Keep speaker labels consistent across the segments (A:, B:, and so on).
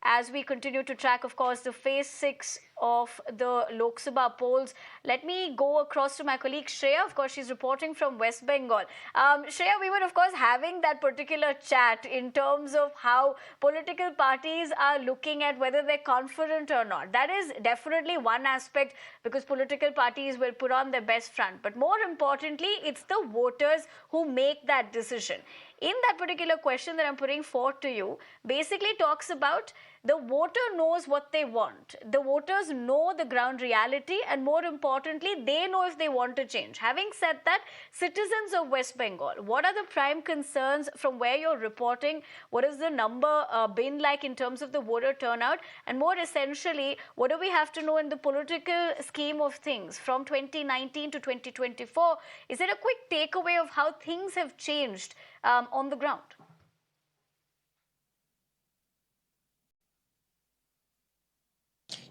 A: as we continue to track, of course, the phase 6 of the Lok Sabha polls. Let me go across to my colleague Shreya. Of course, she's reporting from West Bengal. Shreya, we were, of course, having that particular chat in terms of how political parties are looking at whether they're confident or not. That is definitely one aspect, because political parties will put on their best front. But more importantly, it's the voters who make that decision. In that particular question that I'm putting forth to you, basically talks about the voter knows what they want. The voters know the ground reality, and more importantly, they know if they want to change. Having said that, citizens of West Bengal, what are the prime concerns from where you're reporting? What has the number been like in terms of the voter turnout? And more essentially, what do we have to know in the political scheme of things from 2019 to 2024? Is it a quick takeaway of how things have changed on the ground?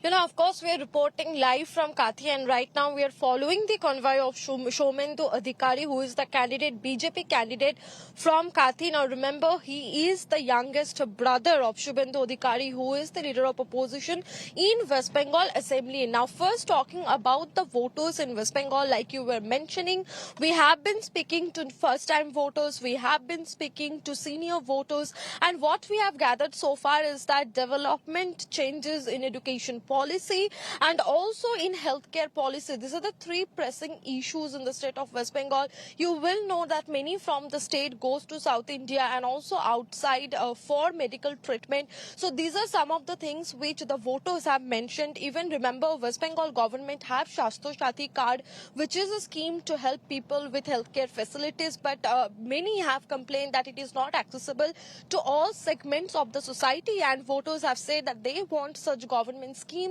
B: Of course, we are reporting live from Kathi, and right now we are following the convoy of Somendu Adhikari, who is the BJP candidate from Kathi. Now, remember, he is the youngest brother of Shubhendu Adhikari, who is the leader of opposition in West Bengal Assembly. Now, first talking about the voters in West Bengal, like you were mentioning, we have been speaking to first-time voters, we have been speaking to senior voters, and what we have gathered so far is that development changes in education policy and also in healthcare policy. These are the three pressing issues in the state of West Bengal. You will know that many from the state goes to South India and also outside for medical treatment. So these are some of the things which the voters have mentioned. Even remember, West Bengal government have Shastro Sati card, which is a scheme to help people with healthcare facilities, but many have complained that it is not accessible to all segments of the society, and voters have said that they want such government schemes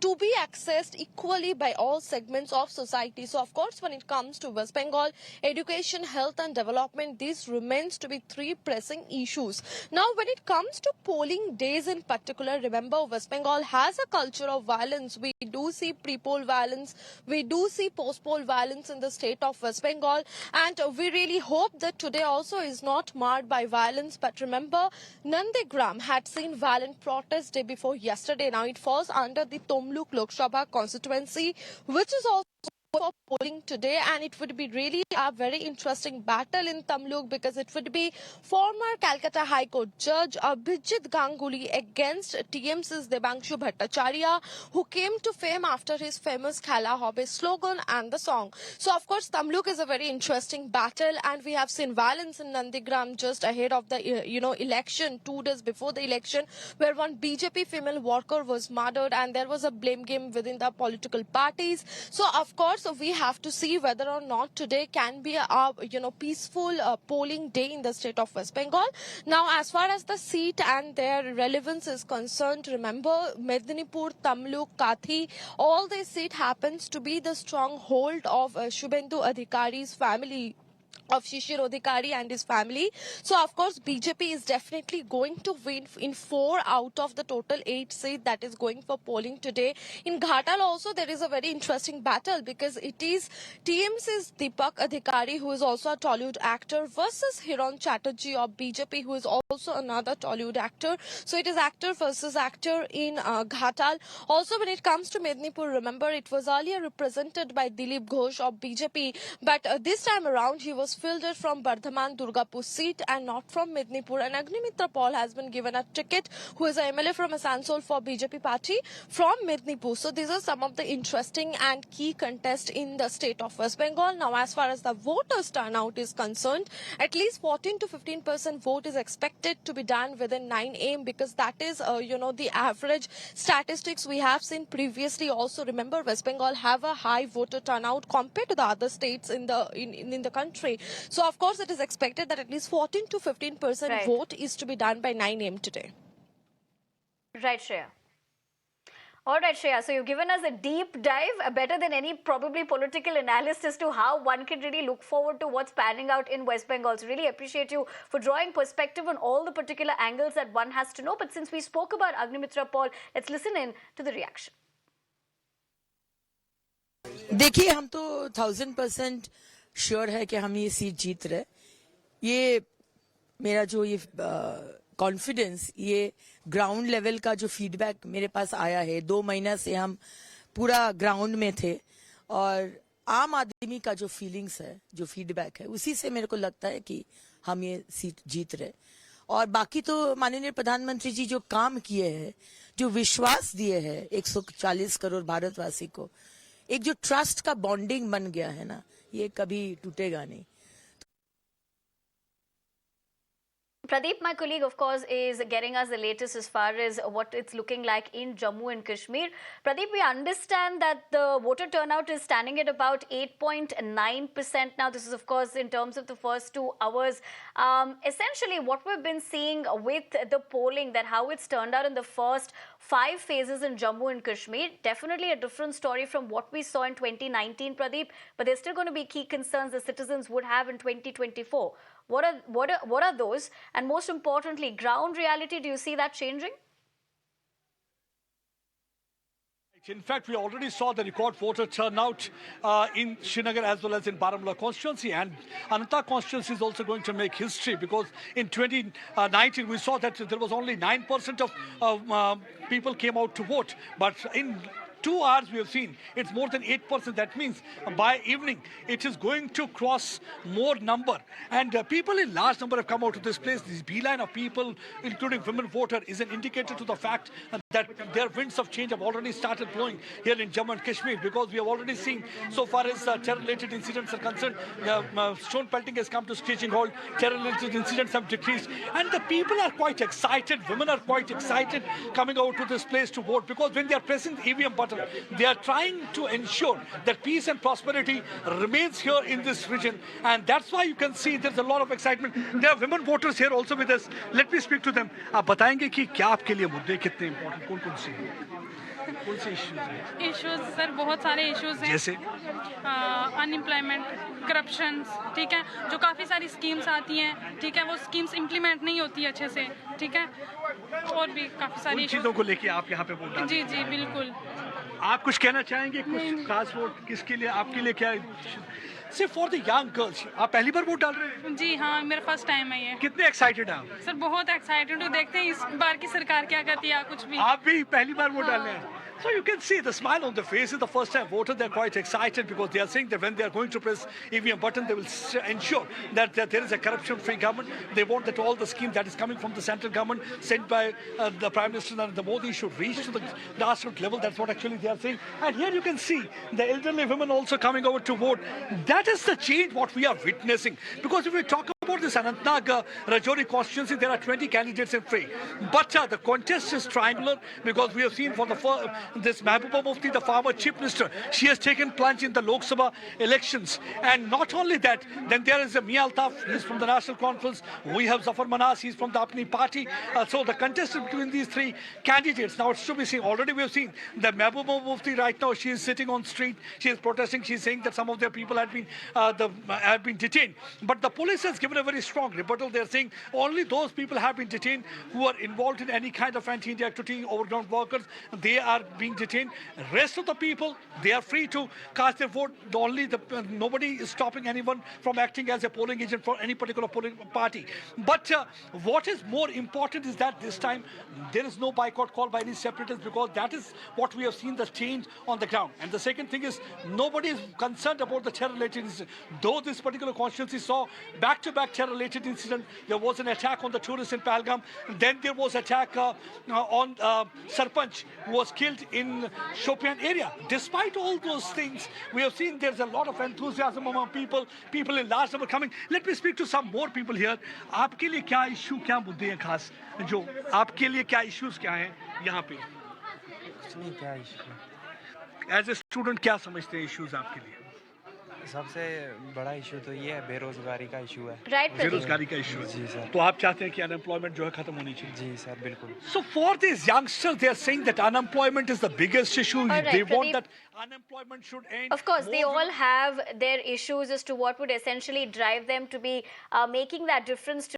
B: to be accessed equally by all segments of society. So, of course, when it comes to West Bengal, education, health and development, these remains to be three pressing issues. Now, when it comes to polling days in particular, remember, West Bengal has a culture of violence. We do see pre-poll violence, we do see post-poll violence in the state of West Bengal, and we really hope that today also is not marred by violence. But remember, Nandigram had seen violent protests day before yesterday. Now, it falls under the Tamluk Lok Sabha constituency, which is also for polling today, and it would be really a very interesting battle in Tamluk, because it would be former Calcutta High Court Judge Abhijit Ganguly against TMC's Debanshu Bhattacharya, who came to fame after his famous Khala Hobe slogan and the song. So, of course, Tamluk is a very interesting battle, and we have seen violence in Nandigram just ahead of the election, 2 days before the election, where one BJP female worker was murdered, and there was a blame game within the political parties. So, of course, we have to see whether or not today can be a peaceful polling day in the state of West Bengal. Now, as far as the seat and their relevance is concerned, remember, Medinipur, Tamluk, Kathi, all this seat happens to be the stronghold of Shubhendu Adhikari's family, of Shishir Adhikari and his family. So, of course, BJP is definitely going to win in 4 out of the total 8 seats that is going for polling today. In Ghatal also, there is a very interesting battle, because it is TMC's Deepak Adhikari, who is also a Tollywood actor, versus Hiran Chatterjee of BJP, who is also another Tollywood actor. So, it is actor versus actor in Ghatal. Also, when it comes to Medinipur, remember, it was earlier represented by Dilip Ghosh of BJP, but this time around, he was fielded from Bardhaman Durgapur seat and not from Medinipur. And Agnimitra Paul has been given a ticket, who is a MLA from Asansol for BJP party from Medinipur. So these are some of the interesting and key contests in the state of West Bengal. Now, as far as the voters turnout is concerned, at least 14 to 15% vote is expected to be done within 9 a.m. because that is, the average statistics we have seen previously. Also, remember, West Bengal have a high voter turnout compared to the other states in the country. So, of course, it is expected that at least 14 to 15% vote is to be done by 9 a.m. today.
A: Right, Shreya. All right, Shreya, so you've given us a deep dive, better than any probably political analysis as to how one can really look forward to what's panning out in West Bengal. So really appreciate you for drawing perspective on all the particular angles that one has to know. But since we spoke about Agnimitra Paul, let's listen in to the reaction.
C: देखिए, हम तो 1000% sure है कि हम ये seat जीत रहे. ये मेरा जो ये कॉन्फिडेंस, ये ग्राउंड लेवल का जो फीडबैक मेरे पास आया है, 2 महीना से हम पूरा ग्राउंड में थे और आम आदमी का जो फीलिंग्स है, जो फीडबैक है, उसी से मेरे को लगता है कि हम ये सीट जीत रहे। और बाकी तो माननीय प्रधानमंत्री जी जो काम किए हैं, जो विश्वास दिए हैं 140 करोड़ भारतवासी को, एक जो ट्रस्ट का बॉन्डिंग बन गया है ना, ये कभी टूटेगा नहीं।
A: Pradeep, my colleague, of course, is getting us the latest as far as what it's looking like in Jammu and Kashmir. Pradeep, we understand that the voter turnout is standing at about 8.9% now. This is, of course, in terms of the first 2 hours. Essentially, what we've been seeing with the polling, that how it's turned out in the first 5 phases in Jammu and Kashmir, definitely a different story from what we saw in 2019, Pradeep. But there's still going to be key concerns the citizens would have in 2024. What are those? And most importantly, ground reality, do you see that changing?
D: In fact, we already saw the record voter turnout in Srinagar as well as in Baramulla constituency, and Anantnag constituency is also going to make history, because in 2019 we saw that there was only 9% of people came out to vote, but in 2 hours we have seen it's more than 8%. That means by evening it is going to cross more number, and people in large number have come out to this place. This beeline of people, including women voter, is an indicator to the fact that their winds of change have already started blowing here in Jammu and Kashmir, because we have already seen, so far as terror-related incidents are concerned, stone pelting has come to screeching halt, terror-related incidents have decreased, and the people are quite excited. Women are quite excited coming out to this place to vote, because when they are pressing the EVM button, they are trying to ensure that peace and prosperity remains here in this region, and that's why you can see there's a lot of excitement. There are women voters here also with us. Let me speak to them. आप बताएंगे कि क्या आपके लिए मुद्दे कितने important, कौन से इश्यूज हैं?
E: इश्यूज सर बहुत सारे इश्यूज हैं,
D: जैसे
E: अनएम्प्लॉयमेंट, करप्शन, ठीक है, जो काफ़ी सारी स्कीम्स आती हैं, ठीक है, वो स्कीम्स इम्प्लीमेंट नहीं होती अच्छे से, ठीक है, और भी काफ़ी सारी
D: चीज़ों को लेके आप यहाँ पे वोट डालें।
E: जी जी बिल्कुल।
D: आप कुछ कहना चाहेंगे, कुछ खास वोट किसके लिए, आपके लिए क्या? सिर्फ फॉर द यंग गर्ल्स। आप पहली बार वोट डाल रहे हैं?
E: जी हाँ, मेरा फर्स्ट टाइम है ये।
D: कितने एक्साइटेड हैं आप?
E: सर बहुत एक्साइटेड हूँ, देखते हैं इस बार की सरकार क्या करती है, कुछ भी।
D: आप भी पहली बार वोट डाल रहे हैं? So you can see the smile on the faces. The first time voter, they're quite excited, because they are saying that when they are going to press EVM button, they will ensure that there is a corruption-free government. They want that all the schemes that is coming from the central government, sent by the Prime Minister Narendra Modi, should reach to the grassroots level. That's what actually they are saying. And here you can see the elderly women also coming over to vote. That is the change what we are witnessing. Because if we talk about this Anantnag Rajouri constituency, there are 20 candidates in free. But the contest is triangular, because we have seen for the first, this Mehbooba Mufti, the former chief minister, she has taken plunge in the Lok Sabha elections. And not only that, then there is a Mia Altaf, he's from the National Conference. We have Zafar Manas, he's from the Apni party. So the contest is between these three candidates. Now it's to be seen. Already we have seen that Mehbooba Mufti right now, she is sitting on street, she is protesting, she is saying that some of their people have been detained. But the police has given a very strong rebuttal. They are saying only those people have been detained who are involved in any kind of anti-India activity, overground workers, they are being detained. Rest of the people, they are free to cast their vote. Nobody is stopping anyone from acting as a polling agent for any particular polling party. But what is more important is that this time there is no boycott call by any separatists, because that is what we have seen, the change on the ground. And the second thing is, nobody is concerned about the terror-related incident. Though this particular constituency saw back-to-back terror-related incident, there was an attack on the tourists in Pahalgam, then there was attack on Sarpanch, who was killed in Shopian area. Despite all those things, we have seen there's a lot of enthusiasm among people in large number coming. Let me speak to some more people here. आपके लिए क्या issue, क्या मुद्दे हैं खास, जो आपके लिए क्या इश्यूज क्या हैं यहाँ पे?
F: नहीं, क्या इशू?
D: एज ए स्टूडेंट क्या समझते हैं इश्यूज आपके लिए?
F: सबसे बड़ा इशू तो ये है, बेरोजगारी का इशू है।
A: Right, Pradeep.
D: बेरोजगारी का इशू है।
F: जी सर।
D: तो आप चाहते हैं कि अनएम्प्लॉयमेंट जो है खत्म होनी चाहिए?
F: जी सर, बिल्कुल।
D: So for these youngsters, they are saying that unemployment is the biggest issue.
A: All right,
D: They want
A: Pradeep.
D: that unemployment should end.
A: Of course, they
D: More
A: all have their issues as to what would essentially drive them to be making that difference to